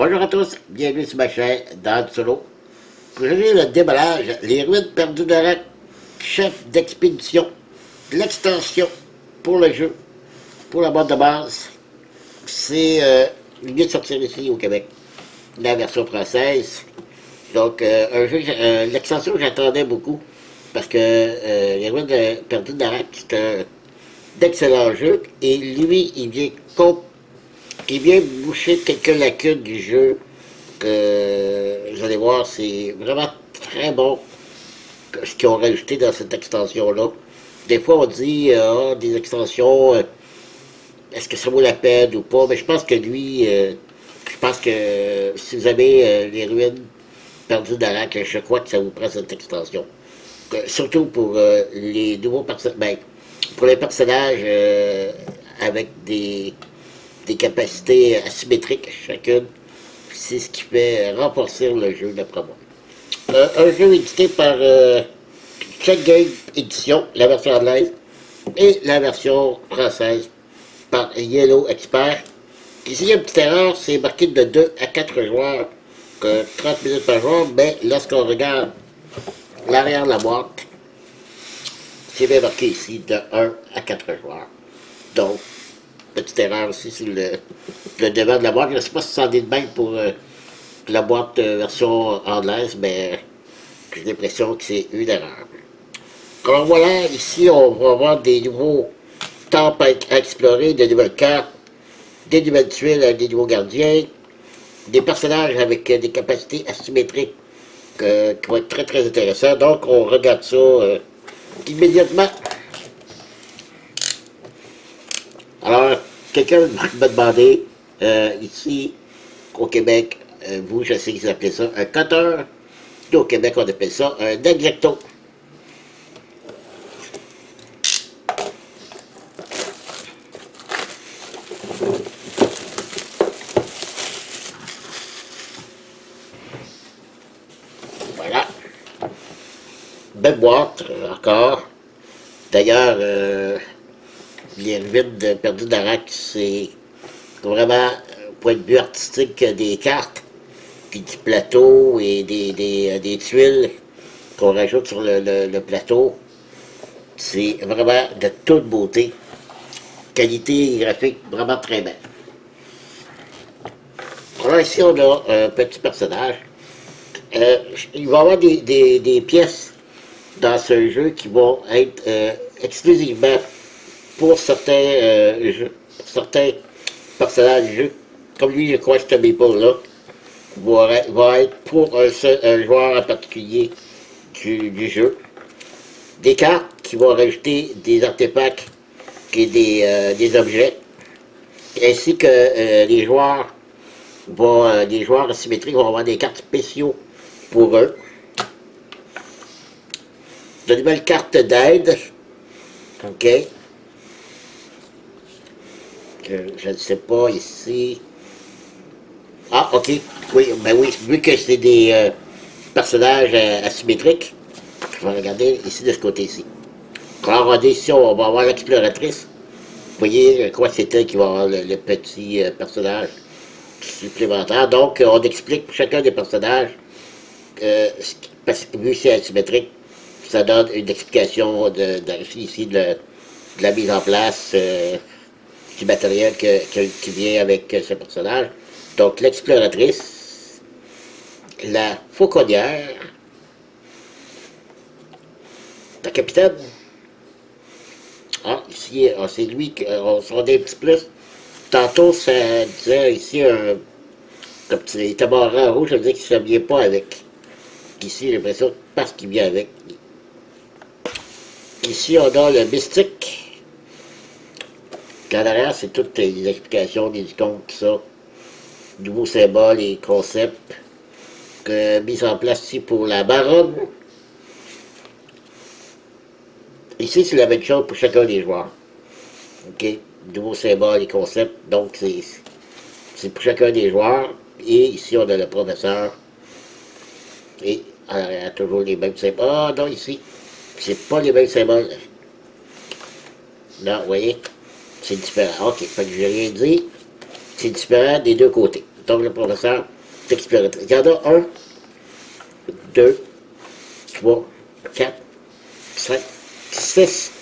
Bonjour à tous, bienvenue sur ma chaîne Dan Solo. Aujourd'hui, le déballage, les ruines perdues d'Arak, chef d'expédition, l'extension pour le jeu, pour la boîte de base. C'est il vient de sortir ici au Québec, la version française. Donc, un jeu, l'extension que j'attendais beaucoup, parce que les ruines perdues d'Arak, c'est un d'excellent jeu, et lui, il vient boucher quelques lacunes du jeu. Vous allez voir, c'est vraiment très bon ce qu'ils ont rajouté dans cette extension-là. Des fois, on dit, des extensions, est-ce que ça vaut la peine ou pas? Mais je pense que lui, je pense que si vous avez les ruines perdues d'Arak, je crois que ça vous prend cette extension. Surtout pour les nouveaux personnages, ben, pour les personnages avec des capacités asymétriques chacune. C'est ce qui fait renforcer le jeu, d'après moi. Un jeu édité par Check Game Édition, la version anglaise, et la version française par Yellow Expert. Ici, il y a une petite erreur, c'est marqué de 2 à 4 joueurs, 30 minutes par joueur, mais lorsqu'on regarde l'arrière de la boîte, c'est bien marqué ici de 1 à 4 joueurs. Donc, petite erreur aussi sur le devant de la boîte. Je ne sais pas si ça en est de même pour la boîte version anglaise, mais j'ai l'impression que c'est une erreur. Alors voilà, ici on va avoir des nouveaux temples à explorer, des nouvelles cartes, des nouvelles tuiles avec des nouveaux gardiens, des personnages avec des capacités asymétriques qui vont être très très intéressants. Donc on regarde ça immédiatement. Alors, quelqu'un m'a demandé, ici, au Québec, vous, je sais qu'ils appellent ça un cutter. Nous, au Québec, on appelle ça un exacto. Voilà. Belle boîte, encore. D'ailleurs, les ruines perdues d'Arak, c'est vraiment, point de vue artistique, des cartes, puis du plateau et des tuiles qu'on rajoute sur le plateau. C'est vraiment de toute beauté. Qualité graphique vraiment très belle. Alors ici, on a un petit personnage. Il va y avoir des pièces dans ce jeu qui vont être exclusivement pour certains jeux, certains personnages du jeu, comme lui, je crois que ce Maple-là, va être pour un joueur en particulier du jeu. Des cartes qui vont rajouter des artefacts et des objets, ainsi que les joueurs asymétriques vont avoir des cartes spéciaux pour eux. De nouvelles cartes d'aide, ok. Je ne sais pas ici. Ah, ok. Oui, ben oui, vu que c'est des personnages asymétriques, je vais regarder ici de ce côté-ci. Alors, regardez ici, on va avoir l'exploratrice. Vous voyez, je crois que c'est elle qui va avoir le petit personnage supplémentaire. Donc, on explique pour chacun des personnages, parce que vu que c'est asymétrique, ça donne une explication ici de la mise en place du matériel qui vient avec ce personnage. Donc, l'exploratrice, la fauconnière, la capitaine. Ah, ici, c'est lui, on s'en dit un petit plus. Tantôt, ça disait ici, comme il était barré en rouge, ça veut dire qu'il ne vient pas avec. Ici, j'ai l'impression parce qu'il vient avec. Ici, on a le mystique. En arrière, c'est toutes les explications, des icônes, tout ça. Nouveaux symboles et concepts. Mis en place ici pour la baronne. Ici, c'est la même chose pour chacun des joueurs. OK? Nouveaux symboles et concepts. Donc, c'est pour chacun des joueurs. Et ici, on a le professeur. Et en arrière, toujours les mêmes symboles. Ah non, ici, c'est pas les mêmes symboles. Non, vous voyez? C'est différent. OK, fait que j'ai rien dit. C'est différent des deux côtés. Donc le professeur t'expliquera. Il y en a un, deux, trois, quatre, cinq, six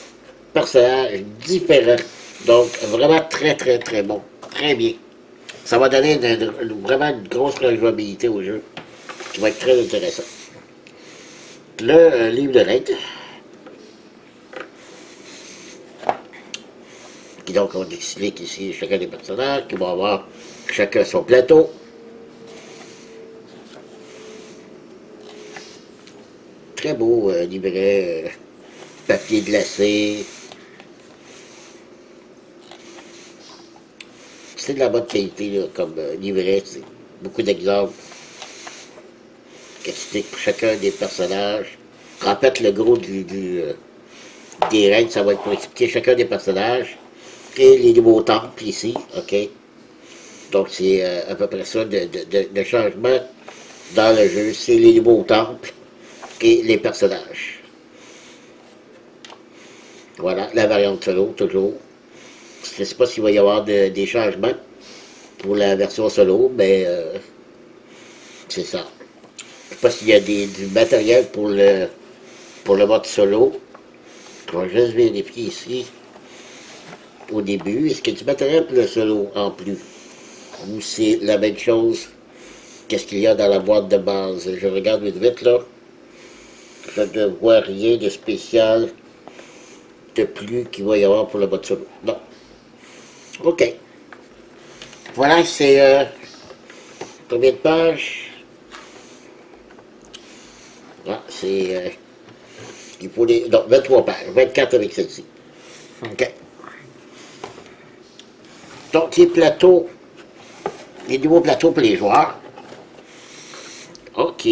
personnages différents. Donc vraiment très très très bon. Très bien. Ça va donner vraiment une grosse rejouabilité au jeu qui va être très intéressant. Le livre de règles. Qui donc on explique ici chacun des personnages, qui vont avoir chacun son plateau. Très beau livret, papier glacé. C'est de la bonne qualité là, comme livret, c'est beaucoup d'exemples qui expliquent pour chacun des personnages. En fait, le gros des règles, ça va être pour expliquer chacun des personnages et les nouveaux temples ici, ok? Donc c'est à peu près ça de changement dans le jeu, c'est les nouveaux temples et les personnages. Voilà, la variante solo, toujours. Je ne sais pas s'il va y avoir des changements pour la version solo, mais c'est ça. Je ne sais pas s'il y a du matériel pour le mode solo. Je vais juste vérifier ici, au début. Est-ce qu'il y a du matériel pour le solo en plus? Ou c'est la même chose qu'est-ce qu'il y a dans la boîte de base? Je regarde vite vite là. Je ne vois rien de spécial de plus qu'il va y avoir pour le mode solo. Non. OK. Voilà, c'est combien de pages? Ah, c'est... il faut les... Non, 23 pages. 24 avec celle-ci. OK. Donc, les plateaux, les nouveaux plateaux pour les joueurs. OK,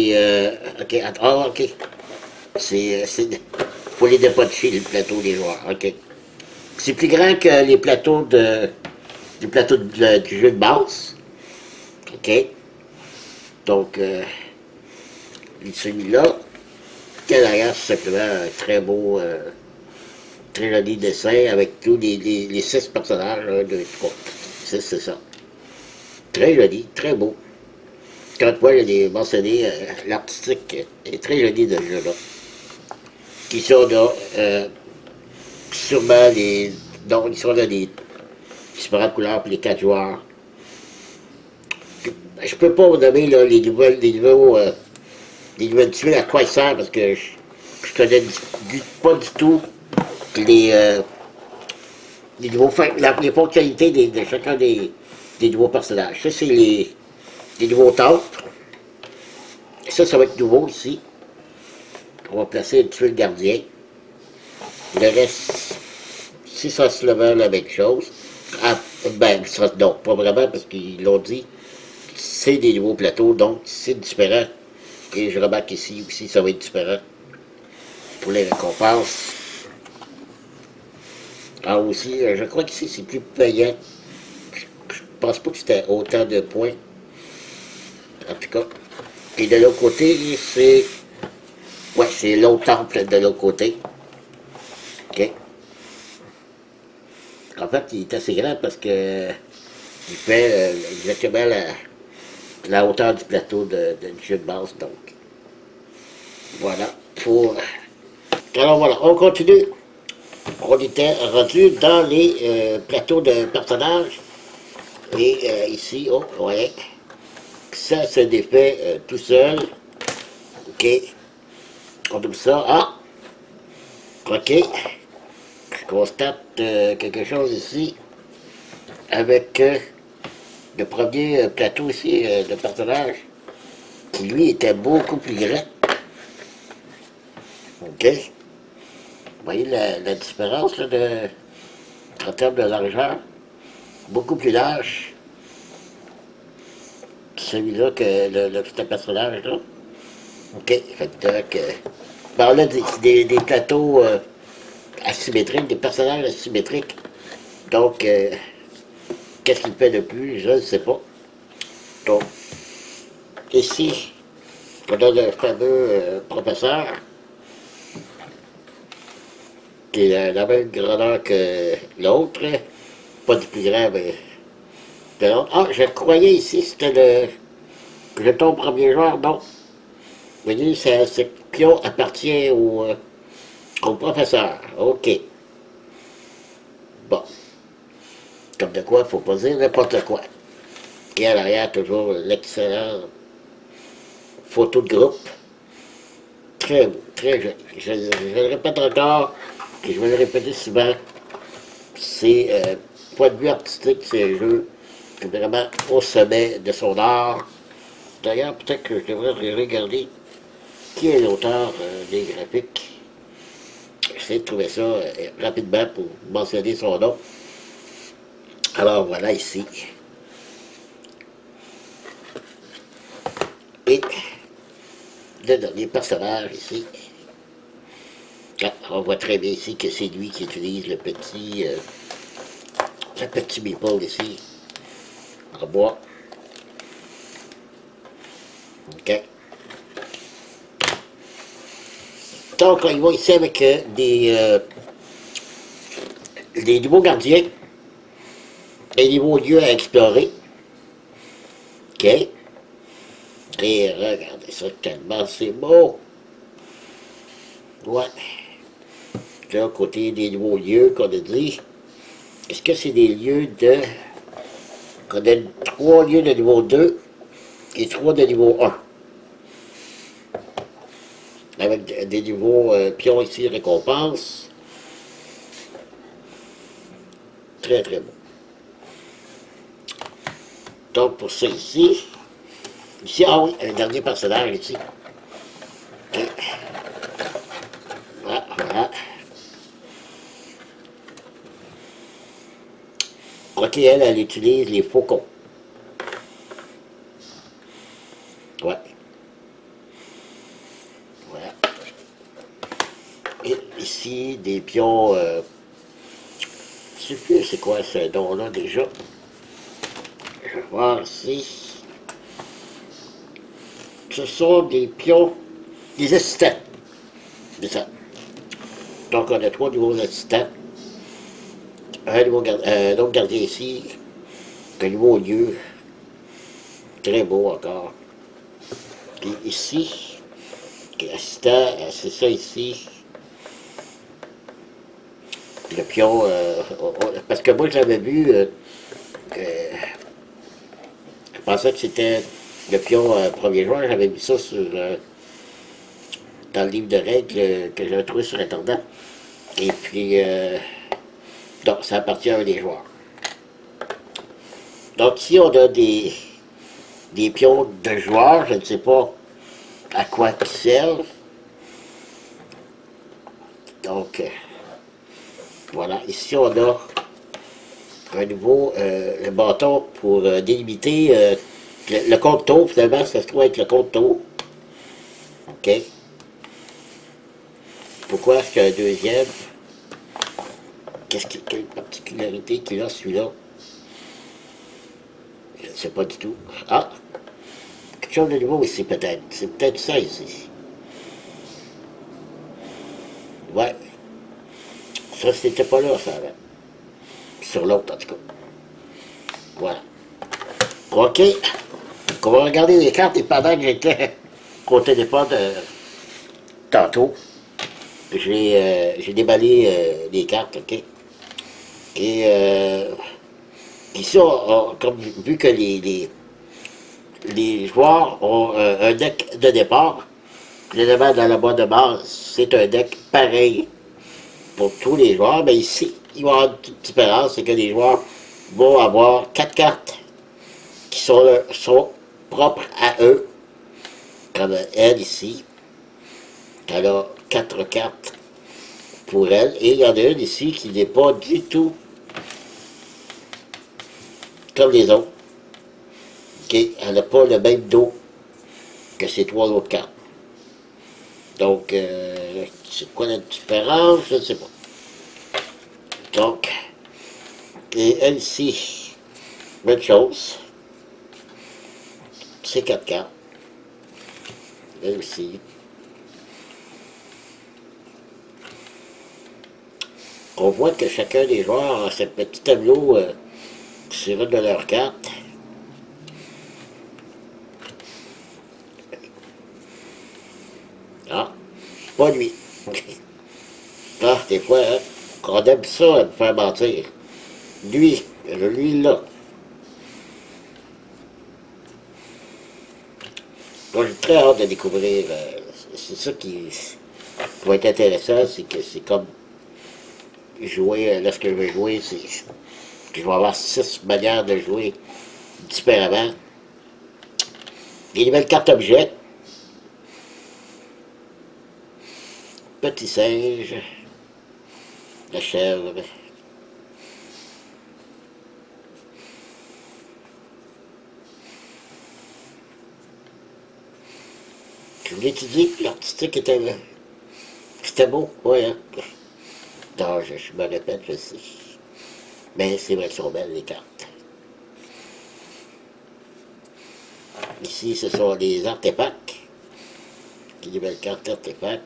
OK, attends, OK. C'est pour les dépatcher, les plateaux des joueurs. OK. C'est plus grand que les plateaux du jeu de base. OK. Donc, celui-là, derrière, c'est simplement un très beau, très joli dessin avec tous les 6 personnages. 1, 2, 3. 6, c'est ça. Très joli, très beau. Quand moi, j'ai mentionné, l'artistique est très joli de ce jeu-là. Qui sont là, sûrement les. Donc, ils sont là des différentes couleurs pour les 4 joueurs. Je peux pas vous donner là, les nouvelles tuiles à quoi ils servent parce que je connais pas du tout les, les fonctionnalités de chacun des nouveaux personnages. Ça, c'est les nouveaux temples. Ça va être nouveau ici. On va placer une tuile gardien. Le reste, si ça se levait la même chose. Ah, ben, ça, non, pas vraiment parce qu'ils l'ont dit. C'est des nouveaux plateaux, donc c'est différent. Et je remarque ici aussi, ça va être différent pour les récompenses. Ah aussi, je crois qu'ici c'est plus payant. Je pense pas que c'était autant de points. En tout cas. Et de l'autre côté, c'est... Ouais, c'est l'autre temple de l'autre côté. OK. En fait, il est assez grand parce que il fait exactement la hauteur du plateau du jeu de base, donc. Voilà. Alors voilà, on continue. On était rendu dans les plateaux de personnages. Et ici, oh, ouais. Ça se défait tout seul. OK. On ouvre ça. Ah! OK. Je constate quelque chose ici. Avec le premier plateau ici de personnage. Qui lui était beaucoup plus grand. OK. Vous voyez la différence là, en termes de largeur. Beaucoup plus large. Celui-là que le petit personnage là. OK. Fait que, ben là, des plateaux asymétriques, des personnages asymétriques. Donc, qu'est-ce qu'il fait de plus? Je ne sais pas. Donc, ici, on a le fameux professeur, qui est la même grandeur que l'autre. Pas du plus grand, mais Ah, je croyais ici, c'était le jeton premier joueur, non. Vous voyez, ce pion appartient au professeur. OK. Bon. Comme de quoi, il ne faut pas dire n'importe quoi. Et à l'arrière, toujours l'excellent photo de groupe. Très beau, très joli. Je le répète encore, et je vais le répéter souvent. C'est, point de vue artistique, c'est un jeu vraiment au sommet de son art. D'ailleurs, peut-être que je devrais regarder qui est l'auteur des graphiques. J'essaie de trouver ça rapidement pour mentionner son nom. Alors voilà ici. Et le dernier personnage ici. Ah, on voit très bien ici que c'est lui qui utilise le petit meeple ici, en bois. OK. Donc, on y va ici avec des nouveaux gardiens, des nouveaux lieux à explorer. OK. Et regardez ça, tellement c'est beau. Ouais. Là, côté des nouveaux lieux qu'on a dit, est-ce que c'est des lieux de... On a 3 lieux de niveau 2 et 3 de niveau 1. Avec des niveaux pions ici, récompense. Très, très beau. Donc, pour ça ici, ah oui, un dernier personnage ici. Okay. Voilà, voilà. OK, elle utilise les faucons. Ouais. Voilà. Et ici, des pions... je sais plus c'est quoi ce nom-là déjà. Je vais voir ici. Ce sont des pions, des assistants. C'est ça. Donc on a 3 nouveaux assistants. Un autre gardien ici. Un nouveau lieu. Très beau encore. Puis ici, assistant, c'est ça ici. Le pion, parce que moi j'avais vu, je pensais que c'était le pion premier joueur, j'avais vu ça sur, dans le livre de règles que j'avais trouvé sur Internet. Et puis, donc ça appartient à un des joueurs. Donc ici on a des pions de joueurs, je ne sais pas à quoi ils servent. Donc, voilà, ici on a un nouveau le bâton pour délimiter le compte tour, finalement ça se trouve être le compte tour. OK. Pourquoi est-ce qu'il y a un deuxième? Quelle particularité qu'il a celui-là? Je ne sais pas du tout. Ah! Quelque chose de nouveau ici peut-être. C'est peut-être ça ici. Ouais. Ça c'était pas là ça avant. Sur l'autre en tout cas. Voilà. OK. On va regarder les cartes et pendant que j'étais au téléphone tantôt, j'ai déballé les cartes, OK? Et ici, comme vu que les joueurs ont un deck de départ, évidemment dans la boîte de base, c'est un deck pareil pour tous les joueurs, mais ici, il va y avoir une petite différence, c'est que les joueurs vont avoir 4 cartes qui sont propres à eux, comme elle ici. Elle a 4 cartes pour elle, et il y en a une ici qui n'est pas du tout comme les autres. Okay. Elle n'a pas le même dos que ces 3 autres cartes. Donc, c'est quoi la différence? Je ne sais pas. Donc, et elle ici, même chose. C'est 4 cartes. Elle aussi. On voit que chacun des joueurs a ce petit tableau sur une de leurs cartes. Ah, pas lui. Ah, des fois, hein, on aime ça, me faire mentir. Lui là. Moi, j'ai très hâte de découvrir. C'est ça qui va être intéressant, c'est que c'est comme jouer, lorsque je vais jouer, c'est que je vais avoir 6 manières de jouer différemment. Des nouvelles cartes objets. Petit singe. La chèvre. Je vous l'ai-tu dit que l'artistique était là? C'était beau, ouais. Hein? Non, je me répète, je sais. Mais c'est vrai qu'elles sont belles, les cartes. Ici, ce sont les artefacts. Des belles cartes artefacts.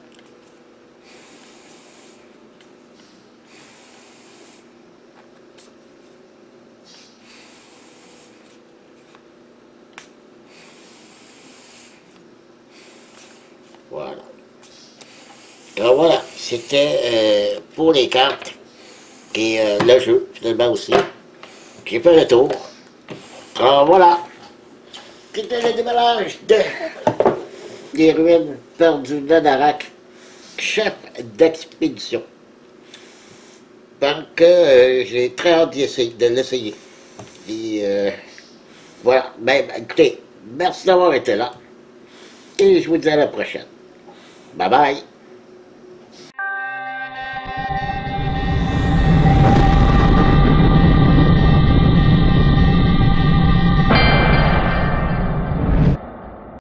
Voilà. Alors voilà, c'était pour les cartes et le jeu, finalement aussi. J'ai fait le tour. Alors voilà, c'était le déménage des ruines perdues d'Anarak, chef d'expédition. Donc j'ai très hâte de l'essayer. Et voilà, ben écoutez, merci d'avoir été là. Et je vous dis à la prochaine. Bye bye.